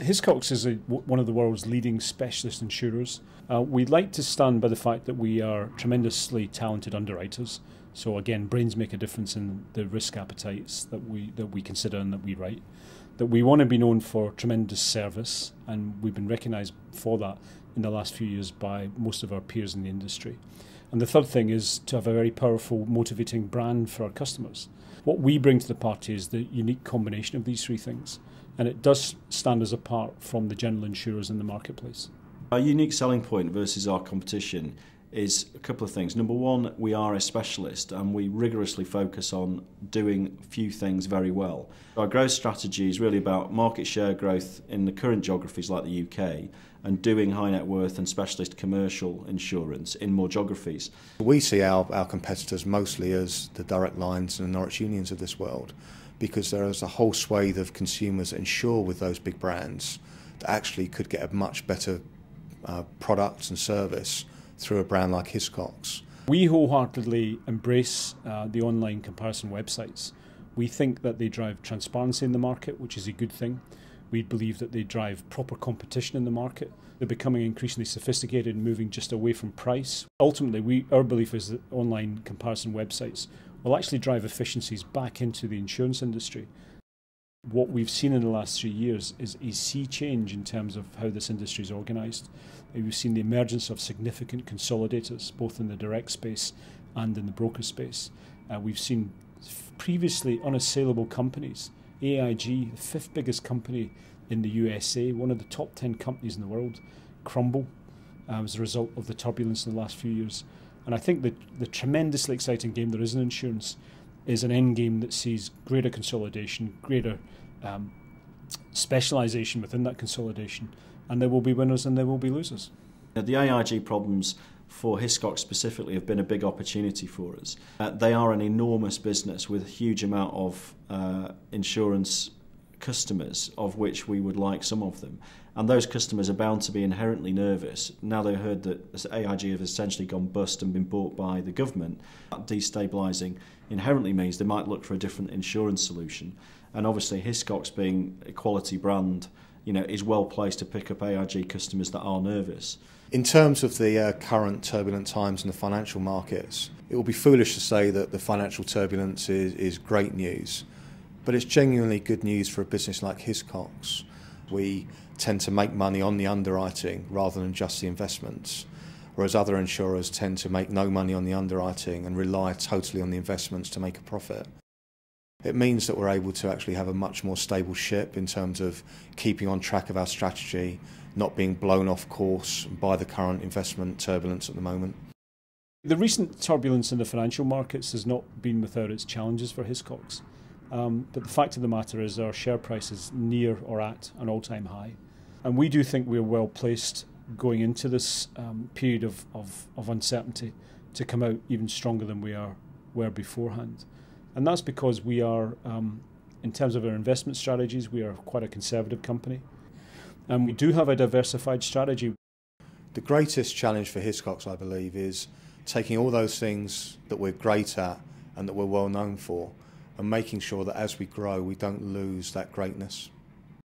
Hiscox is one of the world's leading specialist insurers. We like to stand by the fact that we are tremendously talented underwriters. So again, brains make a difference in the risk appetites that we consider and that we write. That we want to be known for tremendous service, and we've been recognised for that in the last few years by most of our peers in the industry. And the third thing is to have a very powerful, motivating brand for our customers. What we bring to the party is the unique combination of these three things, and it does stand us apart from the general insurers in the marketplace. Our unique selling point versus our competition is a couple of things. Number one, we are a specialist and we rigorously focus on doing few things very well. Our growth strategy is really about market share growth in the current geographies like the UK and doing high net worth and specialist commercial insurance in more geographies. We see our competitors mostly as the Direct Lines and the Norwich Unions of this world, because there is a whole swathe of consumers that insure with those big brands that actually could get a much better product and service through a brand like Hiscox. We wholeheartedly embrace the online comparison websites. We think that they drive transparency in the market, which is a good thing. We believe that they drive proper competition in the market. They're becoming increasingly sophisticated and moving just away from price. Ultimately, our belief is that online comparison websites will actually drive efficiencies back into the insurance industry. What we've seen in the last 3 years is a sea change in terms of how this industry is organised. We've seen the emergence of significant consolidators, both in the direct space and in the broker space. We've seen previously unassailable companies. AIG, the fifth biggest company in the USA, one of the top 10 companies in the world, crumble as a result of the turbulence in the last few years. And I think that the tremendously exciting game there is in insurance is an end game that sees greater consolidation, greater specialisation within that consolidation, and there will be winners and there will be losers. The AIG problems for Hiscox specifically have been a big opportunity for us. They are an enormous business with a huge amount of insurance customers, of which we would like some of them. And those customers are bound to be inherently nervous. Now they've heard that AIG have essentially gone bust and been bought by the government. That destabilising inherently means they might look for a different insurance solution. And obviously Hiscox, being a quality brand, is well placed to pick up AIG customers that are nervous. In terms of the current turbulent times in the financial markets, it will be foolish to say that the financial turbulence is great news, but it's genuinely good news for a business like Hiscox. We tend to make money on the underwriting rather than just the investments, whereas other insurers tend to make no money on the underwriting and rely totally on the investments to make a profit. It means that we're able to actually have a much more stable ship in terms of keeping on track of our strategy, not being blown off course by the current investment turbulence at the moment. The recent turbulence in the financial markets has not been without its challenges for Hiscox. But the fact of the matter is our share price is near or at an all-time high. And we do think we're well placed going into this period of uncertainty to come out even stronger than we were beforehand. And that's because we are, in terms of our investment strategies, we are quite a conservative company. And we do have a diversified strategy. The greatest challenge for Hiscox, I believe, is taking all those things that we're great at and that we're well known for and making sure that as we grow, we don't lose that greatness.